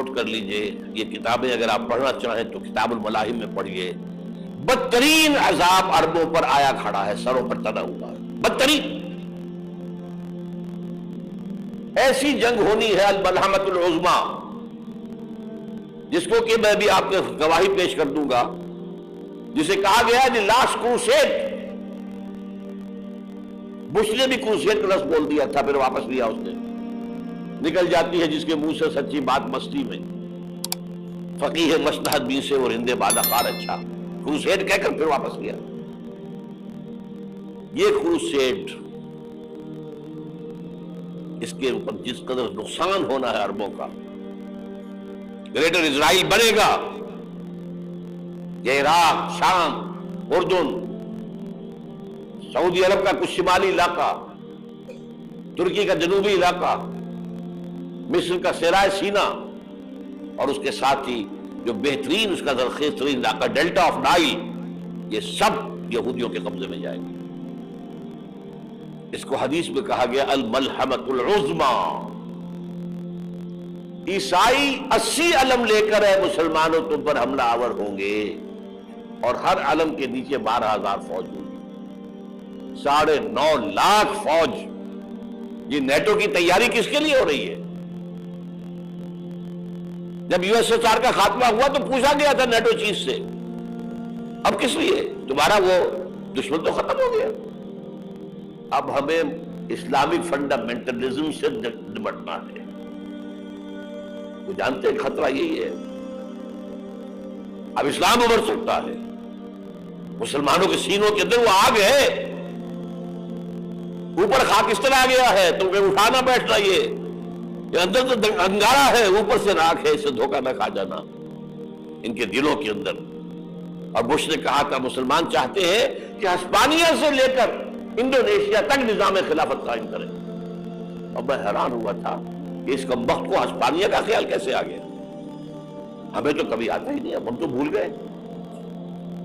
Note کر لیجئے، یہ کتابیں اگر آپ پڑھنا چاہیں تو کتاب الملاحم میں پڑھیے. بدترین عذاب عربوں پر آیا کھڑا ہے، سروں پر تنا ہوا ہے، بدترین. ایسی جنگ ہونی ہے الملحمۃ العظمیٰ، جس کو کہ میں بھی آپ کے گواہی پیش کر دوں گا، جسے کہا گیا ہے دی لاسٹ کروسیڈ. بش نے بھی کروسیڈ کا لفظ بول دیا تھا، پھر واپس لیا اس نے. نکل جاتی ہے جس کے منہ سے سچی بات مستی میں. فقیہ مصلحت بھی سے اور ہند بادخار اچھا، کروسیڈ کہہ کر پھر واپس لیا. یہ کروسیڈ، اس کے اوپر جس قدر نقصان ہونا ہے عربوں کا. گریٹر اسرائیل بنے گا، یہ عراق، شام، اردن، سعودی عرب کا کچھ شمالی علاقہ، ترکی کا جنوبی علاقہ، مصر کا صحرائے سینا، اور اس کے ساتھ ہی جو بہترین اس کا زرخیز ترین علاقہ ڈیلٹا آف نائل، یہ سب یہودیوں کے قبضے میں جائے گا. اس کو حدیث میں کہا گیا الملحمۃ العظمیٰ. عیسائی 80 علم لے کر ہے مسلمانوں تم پر حملہ آور ہوں گے، اور ہر علم کے نیچے 12,000 فوج ہوگی. 9.5 لاکھ فوج. یہ نیٹو کی تیاری کس کے لیے ہو رہی ہے؟ جب USSR کا خاتمہ ہوا تو پوچھا گیا تھا نیٹو چیف سے، اب کس لیے؟ تمہارا وہ دشمن تو ختم ہو گیا، اب ہمیں اسلامک فنڈامنٹلزم سے نمٹنا ہے. وہ جانتے ہیں خطرہ یہی ہے. اب اسلام ابھر سکتا ہے، مسلمانوں کے سینوں کے اندر وہ آگ ہے، اوپر خاکستر آ گیا ہے، تو اٹھانا بیٹھنا، یہ اندر تو انگارہ ہے، اوپر سے راکھ ہے، اسے دھوکہ نہ کھا جانا ان کے دلوں کے اندر. اور بش نے کہا تھا مسلمان چاہتے ہیں کہ ہسپانیہ سے لے کر انڈونیشیا تک نظام خلافت قائم کریں. اور میں حیران ہوا تھا کہ اس کا وقت کو ہسپانیہ کا خیال کیسے آ گیا. ہمیں تو کبھی آتا ہی نہیں، ہم تو بھول گئے.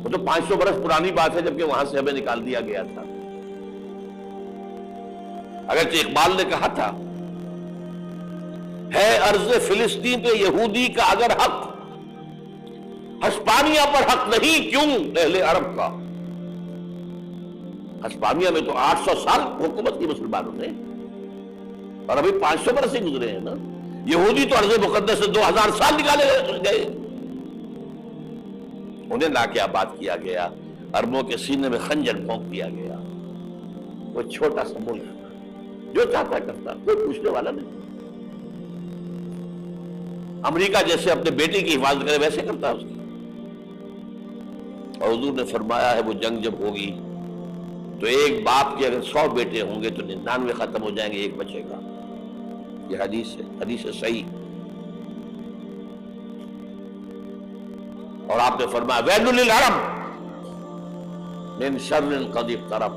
وہ تو 500 برس پرانی بات ہے جبکہ وہاں سے ہمیں نکال دیا گیا تھا. اگرچہ اقبال نے کہا تھا ہے ارض فلسطین پہ یہودی کا اگر حق، ہسپانیہ پر حق نہیں کیوں اہل عرب کا. ہسپانیہ میں تو 800 سال حکومت کی مسلمانوں نے، اور ابھی 500 برس سے گزرے ہیں نا. یہودی تو ارض مقدس سے 2000 سال نکالے گئے. انہیں لا کے آباد کیا گیا، عربوں کے سینے میں خنجر پھونک دیا گیا. وہ چھوٹا سا ملک جو چاہتا کرتا، کوئی پوچھنے والا نہیں. امریکہ جیسے اپنے بیٹے کی حفاظت کرے ویسے کرتا اس کی. اور حضور نے فرمایا ہے وہ جنگ جب ہوگی تو ایک باپ کے اگر 100 بیٹے ہوں گے تو 99 ختم ہو جائیں گے، ایک بچے گا. یہ حدیث ہے صحیح. اور آپ نے فرمایا ویل للعرب من شر قد اقترب.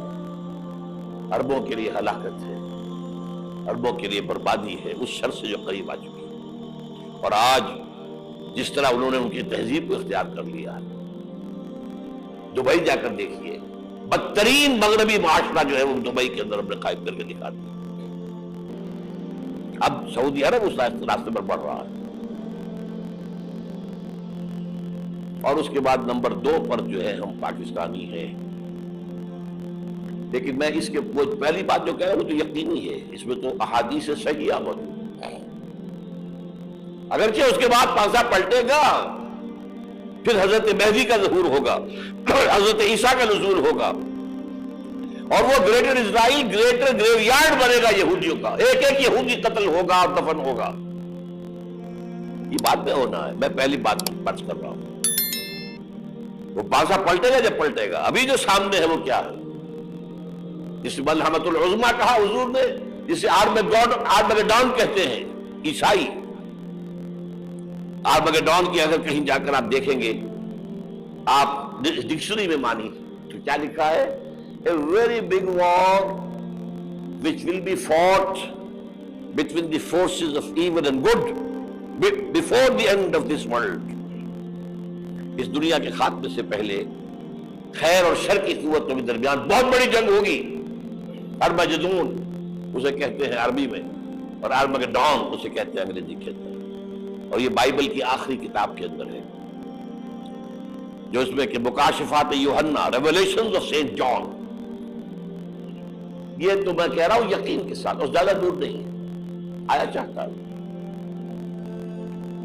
عربوں کے لیے ہلاکت ہے، عربوں کے لیے بربادی ہے اس شر سے جو قریب آ چکی ہے. اور آج جس طرح انہوں نے ان کی تہذیب کو اختیار کر لیا ہے، دبئی جا کر دیکھیے، بدترین مغربی معاشرہ جو ہے وہ دبئی کے اندر ہم نے قائم کر کے دکھا دیا. اب سعودی عرب اس راستے پر بڑھ رہا ہے. اور اس کے بعد نمبر 2 پر جو ہے ہم پاکستانی ہیں. لیکن میں اس کے وہ پہلی بات جو کہہ رہا ہوں وہ تو یقینی ہے، اس میں تو احادیث صحیحہ موجود ہے. اگرچہ اس کے بعد پانسا پلٹے گا، پھر حضرت مہدی کا ظہور ہوگا، حضرت عیسیٰ کا نزول ہوگا، اور وہ گریٹر اسرائیل گریٹر گریو یارڈ بنے گا یہودیوں کا. ایک ایک یہودی قتل ہوگا اور دفن ہوگا. یہ بات میں ہونا ہے، میں پہلی بات فرض کر رہا ہوں. وہ پانسا پلٹے گا جب پلٹے گا. ابھی جو سامنے ہے وہ کیا ہے؟ جس ملحمۃ العظمیٰ کہا حضور نے، جسے آرمگیڈون کہتے ہیں عیسائی. آرمگیڈون کی اگر کہیں جا کر آپ دیکھیں گے، آپ ڈکشنری میں مانی تو کیا لکھا ہے؟ A very big war which will be fought between the forces of evil and good before the end of this world. اس دنیا کے خاتمے سے پہلے خیر اور شر کی قوتوں کے درمیان بہت بڑی جنگ ہوگی. ارمجدون اسے کہتے ہیں عربی میں، اور آرمگیڈون اسے کہتے ہیں انگریزی کے اندر. اور یہ بائبل کی آخری کتاب کے اندر ہے، جو اس میں کہ مکاشفات یوحنا، ریولیشنز آف سینٹ جان، یہ تو میں کہہ رہا ہوں یقین کے ساتھ، اور زیادہ دور نہیں ہے، آیا چاہتا ہوں۔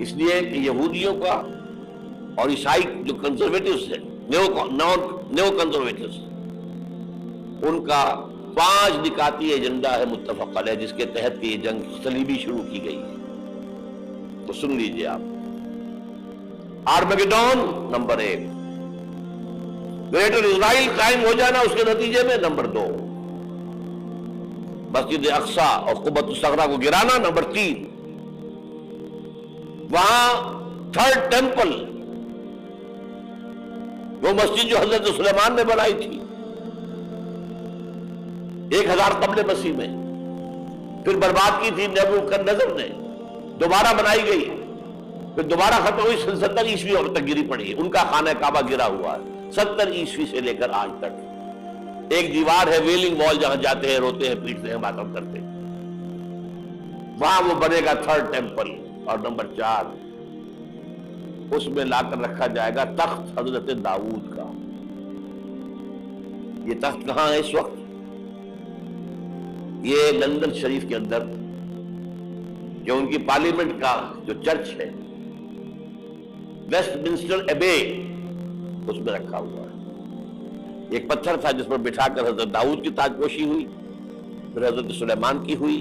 اس لیے کہ یہودیوں کا اور عیسائی جو کنزرویٹوز ہیں، نیو کنزرویٹوز، ان کا 5 نکاتی ایجنڈا ہے متفق علیہ، جس کے تحت یہ جنگ صلیبی شروع کی گئی ہے۔ تو سن لیجئے آپ، آرمیگیڈون نمبر 1، گریٹر اسرائیل قائم ہو جانا اس کے نتیجے میں نمبر 2، مسجد اقصی اور قبۃ الصغریٰ کو گرانا نمبر 3، وہاں 3rd ٹیمپل، وہ مسجد جو حضرت سلیمان نے بنائی تھی 1000 قبل مسیح میں، پھر برباد کی تھی نیبوکدنیزر نے، دوبارہ بنائی گئی، پھر دوبارہ ختم ہوئی 70 عیسوی تک گری پڑی، ان کا خانہ کعبہ گرا ہوا ہے 70 عیسوی سے لے کر آج تک۔ ایک دیوار ہے ویلنگ وال، جہاں جاتے ہیں، روتے ہیں، پیٹتے ہیں، ماتم کرتے ہیں، وہاں وہ بنے گا 3rd ٹیمپل۔ اور نمبر 4، اس میں لا کر رکھا جائے گا تخت حضرت داؤد کا۔ یہ تخت کہاں ہے اس وقت؟ یہ لندن شریف کے اندر، جو ان کی پارلیمنٹ کا جو چرچ ہے، ویسٹ منسٹر ایبے، اس میں رکھا ہوا ہے۔ ایک پتھر تھا جس پر بٹھا کر حضرت داؤد کی تاج پوشی ہوئی، پھر حضرت سلیمان کی ہوئی،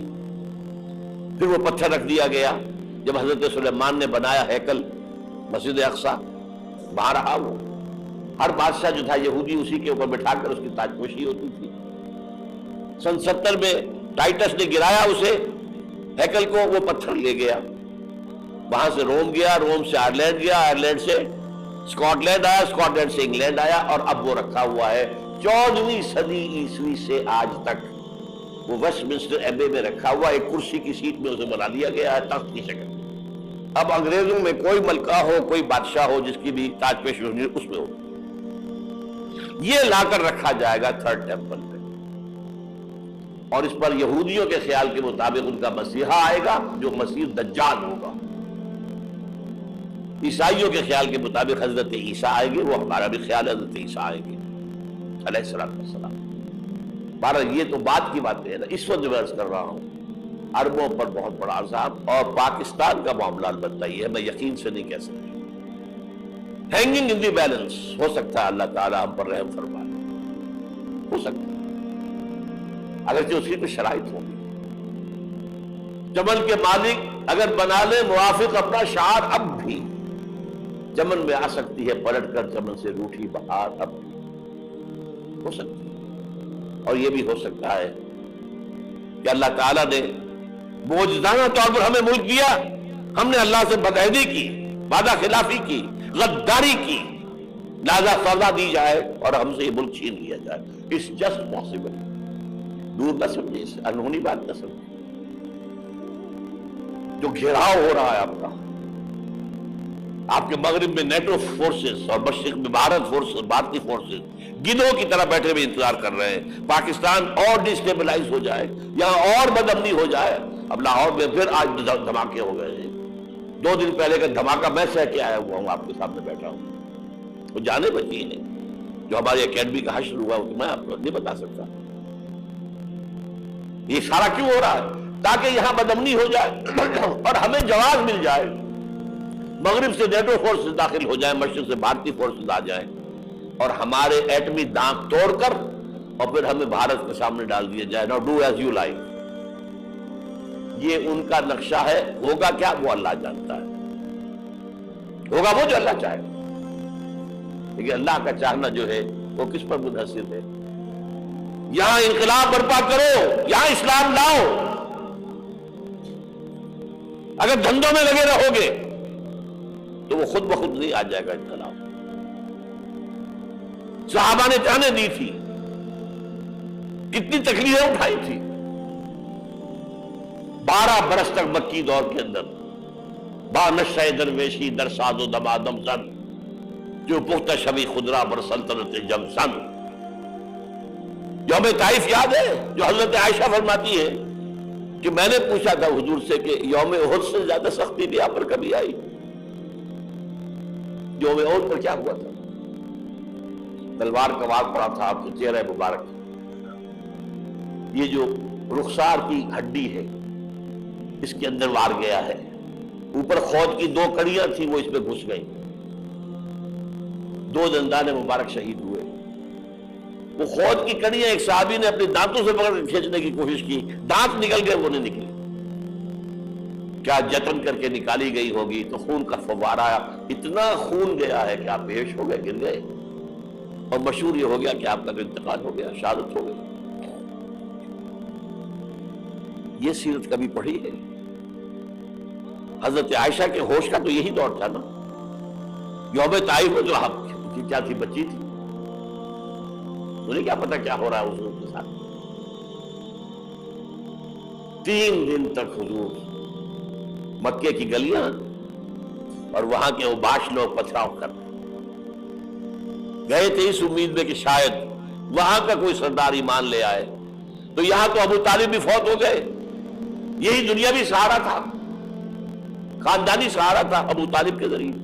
پھر وہ پتھر رکھ دیا گیا جب حضرت سلیمان نے بنایا ہیکل مسجد اقصی، وہاں رہا وہ۔ ہر بادشاہ جو تھا یہودی اسی کے اوپر بٹھا کر اس کی تاج پوشی ہوتی تھی۔ سن 70 میں ٹائٹس نے گرایا اسے، ہیکل کو، وہ پتھر لے گیا، وہاں سے روم گیا، روم سے آئرلینڈ گیا، آئرلینڈ سے اسکاٹ لینڈ آیا، اسکاٹ لینڈ سے انگلینڈ آیا، اور اب وہ رکھا ہوا ہے 14ویں صدی عیسوی سے آج تک۔ وہ ویسٹ منسٹر ایبے میں رکھا ہوا، ایک کرسی کی سیٹ میں اسے بنا دیا گیا ہے تخت کی شکل۔ اب انگریزوں میں کوئی ملکہ ہو، کوئی بادشاہ ہو جس کی بھی تاج پوشی ہونی، اس میں ہو، یہ لا کر رکھا جائے گا 3rd ٹیمپل میں۔ اور اس پر یہودیوں کے خیال کے مطابق ان کا مسیحا آئے گا، جو مسیح دجال ہوگا۔ عیسائیوں کے خیال کے مطابق حضرت عیسیٰ آئیں گے، وہ ہمارا بھی خیال ہے حضرت عیسیٰ آئیں گے علیہ السلام۔ بہرحال یہ تو بات کی باتیں ہیں نا، اس وقت جو میں عرض کر رہا ہوں، عربوں پر بہت بڑا عذاب، اور پاکستان کا معاملہ البتہ یہ ہے، میں یقین سے نہیں کہہ سکتا، ہینگنگ ان دی بیلنس، ہو سکتا ہے اللہ تعالیٰ ہم پر رحم فرمائے، ہو سکتا ہے، اگرچہ اسی پہ شرائط ہوگی۔ چمن کے مالک اگر بنا لے موافق اپنا شعار، اب بھی چمن میں آ سکتی ہے پلٹ کر چمن سے روٹھی بہار، اب بھی ہو سکتی ہے۔ اور یہ بھی ہو سکتا ہے کہ اللہ تعالیٰ نے معجزانہ طور پر ہمیں ملک دیا، ہم نے اللہ سے بدعہدی کی، وعدہ خلافی کی، غداری کی، لہذا سزا دی جائے اور ہم سے یہ ملک چھین لیا جائے۔ It's just possible۔ دور نہ سمجھے، اس انہونی بات نہ سمجھے۔ جو گھیراؤ ہو رہا ہے آپ کے مغرب میں نیٹو فورسز اور مشرق میں بھارتی فورسز گدھوں کی طرح بیٹھے ہوئے انتظار کر رہے ہیں پاکستان اور ڈسٹیبلائز ہو جائے، یہاں اور بدامنی ہو جائے۔ اب لاہور میں پھر آج دھماکے ہو گئے ہیں، 2 دن پہلے کا دھماکہ میں سہ کے آیا ہوا ہوں، آپ کے سامنے بیٹھا ہوں، وہ جانے بچی ہیں جو ہماری اکیڈمی کا حشر ہوا، میں آپ کو نہیں بتا سکتا۔ یہ سارا کیوں ہو رہا ہے؟ تاکہ یہاں بدامنی ہو جائے اور ہمیں جواز مل جائے، مغرب سے نیٹو فورسز داخل ہو جائیں، مشرق سے بھارتی فورسز آ جائیں اور ہمارے ایٹمی دانت توڑ کر اور پھر ہمیں بھارت کے سامنے ڈال دیا جائے۔ Now do as you like۔ یہ ان کا نقشہ ہے، ہوگا کیا وہ اللہ جانتا ہے، ہوگا وہ جو اللہ چاہے، لیکن اللہ کا چاہنا جو ہے وہ کس پر منحصر ہے؟ یہاں انقلاب برپا کرو، یہاں اسلام لاؤ، اگر دھندوں میں لگے رہو گے تو وہ خود بخود نہیں آ جائے گا انقلاب۔ صحابہ نے جانیں دی تھی، کتنی تکلیفیں اٹھائی تھی، 12 برس تک مکی دور کے اندر با نشہ درویشی در ساز و دمادم زن، جو پختہ شبی خدرا بر سلطنت جم سن۔ یوم طائف یاد ہے جو حضرت عائشہ فرماتی ہے کہ میں نے پوچھا تھا حضور سے کہ یوم احد سے زیادہ سختی بھی آپ پر کبھی آئی؟ یوم احد پر کیا ہوا تھا؟ تلوار کا وار پڑا تھا آپ کے چہرہ مبارک، یہ جو رخسار کی ہڈی ہے اس کے اندر وار گیا ہے، اوپر خود کی 2 کڑیاں تھیں وہ اس میں گھس گئی، 2 دندان مبارک شہید ہوئے۔ وہ خود کی کڑیاں ایک صحابی نے اپنے دانتوں سے پکڑ کر کھینچنے کی کوشش کی، دانت نکل گئے، وہ نہیں نکلی، کیا جتن کر کے نکالی گئی ہوگی تو خون کا فوارہ، اتنا خون گیا ہے کہ آپ بے ہوش ہو گئے، گر گئے، اور مشہور یہ ہو گیا کہ آپ کا انتقال ہو گیا، شہادت ہو گئی۔ یہ سیرت کبھی پڑھی ہے؟ حضرت عائشہ کے ہوش کا تو یہی دور تھا نا، یوم طائف میں جو آپ کی کیا تھی، بچی تھی، انہیں کیا پتا کیا ہو رہا ہے حضور کے ساتھ۔ 3 دن تک حضور مکے کی گلیاں اور وہاں کے اوباش لوگ پتھراؤ کر گئے تھے اس امید میں کہ شاید وہاں کا کوئی سردار ایمان لے آئے، تو یہاں تو ابو طالب بھی فوت ہو گئے، یہی دنیاوی سہارا تھا، خاندانی سہارا تھا ابو طالب کے ذریعے،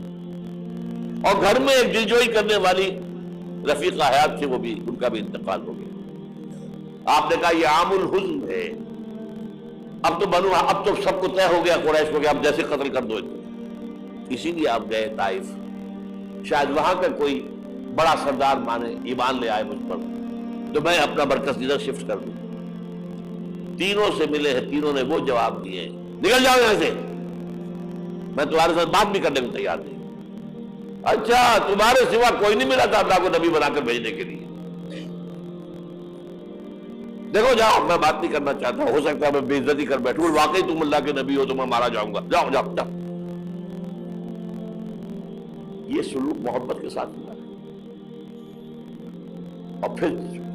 اور گھر میں ایک دلجوئی کرنے والی رفیقہ حیات تھی، وہ بھی، ان کا بھی انتقال ہو گیا۔ آپ نے کہا یہ عام الحزن ہے، اب تو سب کو طے ہو گیا قریش کو کہ اب جیسے قتل کر دو، اسی لیے آپ گئے طائف، شاید وہاں کا کوئی بڑا سردار مانے، ایمان لے آئے مجھ پر، تو میں اپنا مرکز ادھر شفٹ کر دوں۔ تینوں سے ملے ہیں، تینوں نے وہ جواب دیے، نکل جاؤ یہاں سے، میں تمہارے ساتھ بات بھی کرنے کو تیار نہیں۔ اچھا، تمہارے سوا کوئی نہیں ملا تھا اللہ کو نبی بنا کر بھیجنے کے لیے؟ دیکھو جاؤ، میں بات نہیں کرنا چاہتا، ہو سکتا ہے میں بے عزتی کر بیٹھوں، واقعی تم اللہ کے نبی ہو تو میں مارا جاؤں گا، جاؤ جاؤ جاؤ۔ یہ سلوک محبت کے ساتھ ملا ہے۔ اور پھر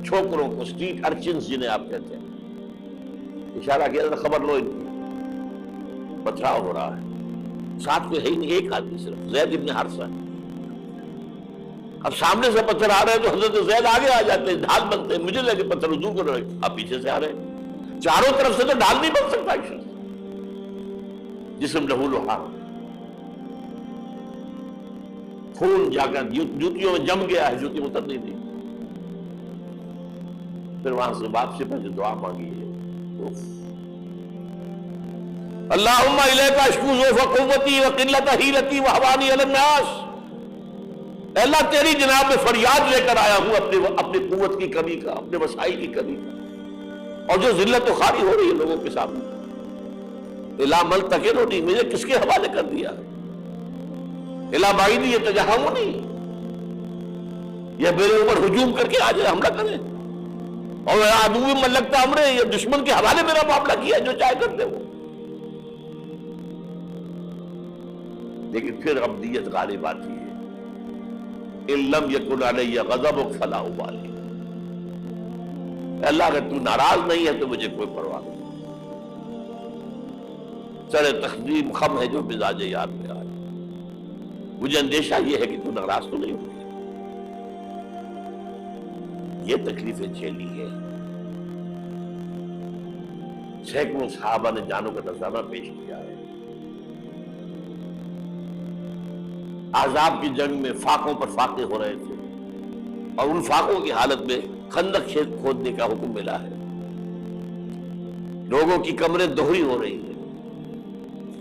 چھوکروں کو، اسٹریٹ ارچنز جنہیں آپ کہتے ہیں، اشارہ کیا تھا، خبر لو ان کی، پتھراؤ ہو رہا ہے، ساتھ کوئی ہے ہی نہیں، ایک آدمی صرف، زید ابن حارثہ۔ اب سامنے سے پتھر آ رہے ہیں تو حضرت زید آگے آ جاتے ہیں، ڈھال بنتے ہیں، مجھے لے کے پتھر حضور کو رہے، اب پیچھے سے آ رہے ہیں، چاروں طرف سے تو ڈھال نہیں بن سکتا، جسم لہو لہا، خون جا کر جوتیوں میں جم گیا ہے، جوتی اتر نہیں دی۔ پھر وہاں سے واپسی پر جو دعا مانگی ہے، اللہم الیک اشکو ضعف قوتی وقلت حیلتی وہوانی علی الناس، اے اللہ تیری جناب میں فریاد لے کر آیا ہوں اپنی قوت کی کمی کا، اپنے وسائل کی کمی کا، اور جو ذلت و خواری ہو رہی ہے لوگوں کے سامنے، الا ملتقننی، مجھے کس کے حوالے کر دیا، الا بعیدی یتجہمنی، یہ میرے اوپر ہجوم کر کے آ جائے، حملہ کرے، اور عدو من لگتا امرے، یہ دشمن کے حوالے میرا معاملہ کیا، جو چاہے کرتے وہ۔ لیکن پھر عبدیت غالب آتی ہے، ان لم یکن علی غضبک فلا ابالی، اللہ اگر تو ناراض نہیں ہے تو مجھے کوئی پرواہ نہیں، سر تقدیم خم ہے جو مزاج یار میں آئے، مجھے اندیشہ یہ ہے کہ تو ناراض تو نہیں ہوئی۔ یہ تکلیفیں جھیلی ہے، سینکڑوں صحابہ نے جانوں کا نذرانہ پیش کیا ہے، احزاب کی جنگ میں فاقوں پر فاقے ہو رہے تھے، اور ان فاقوں کی حالت میں خندق کھودنے کا حکم ملا ہے، لوگوں کی کمریں دوہری ہو رہی ہیں،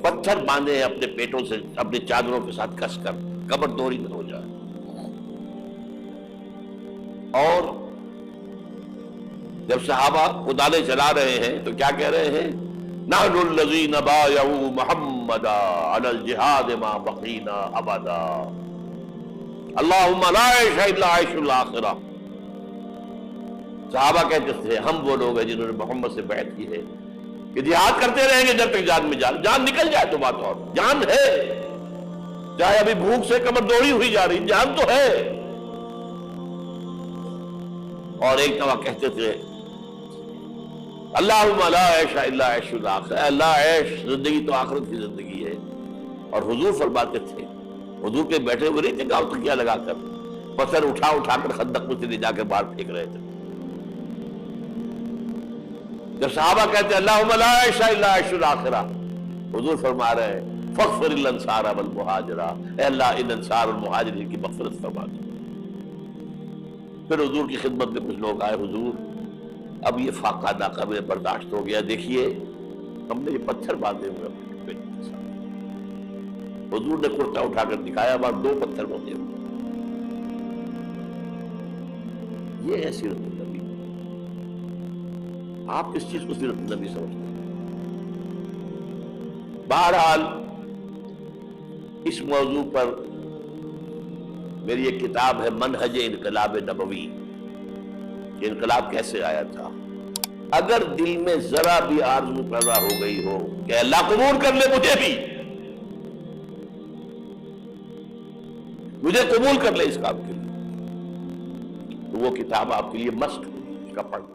پتھر باندھے اپنے پیٹوں سے، اپنے چادروں کے ساتھ کس کر کمر دوہری نہ ہو جائے، اور جب صحابہ کدالیں چلا رہے ہیں تو کیا کہہ رہے ہیں، نحن الذین بایعوا محمدا علی الجہاد ما بقینا ابدا، اللہم لا عیش الا عیش الاخرہ۔ صحابہ کہتے تھے ہم وہ لوگ ہیں جنہوں نے محمد سے بیعت کی ہے کہ جہاد کرتے رہیں گے جب تک جان میں جان نکل جائے تو بات اور، جان ہے، چاہے ابھی بھوک سے کمر دوڑی ہوئی جا رہی، جان تو ہے۔ اور ایک دفعہ کہتے تھے اللہم لا عیش الا عیش الاخرہ، اللہ عیش زندگی تو آخرت کی زندگی ہے۔ اور حضور فرماتے تھے، حضور کے بیٹھے ہوئے نہیں تھے گاؤں تکیہ لگا کر، پتھر اٹھا اٹھا کر خندق میں سے لے جا کے باہر پھینک رہے تھے، جب صحابہ کہتے ہیں اللہم لا عیش الا عیش الاخرہ، حضور فرما رہے ہیں فاغفر للانصار والمہاجرہ، اے اللہ ان انصار اور مہاجرین کی مغفرت فرما دے۔ پھر حضور کی خدمت میں کچھ لوگ آئے، حضور اب یہ فاقہ ناقہ میں برداشت ہو گیا، دیکھیے ہم نے یہ پتھر باندھے ہوئے اپنے پیٹ کے ساتھ۔ حضور نے کرتا اٹھا کر دکھایا، وہاں 2 پتھر باندھے ہوئے۔ یہ ہے سیرت النبی۔ آپ کس چیز کو سیرت النبی سمجھتے ہیں؟ بہرحال اس موضوع پر میری ایک کتاب ہے منہج انقلاب نبوی، کہ انقلاب کیسے آیا تھا۔ اگر دل میں ذرا بھی آرزو پیدا ہو گئی ہو کہ اللہ قبول کر لے مجھے قبول کر لے اس کام کے لیے، تو وہ کتاب آپ کے لیے مست ہوگی، اس کا پڑھنا۔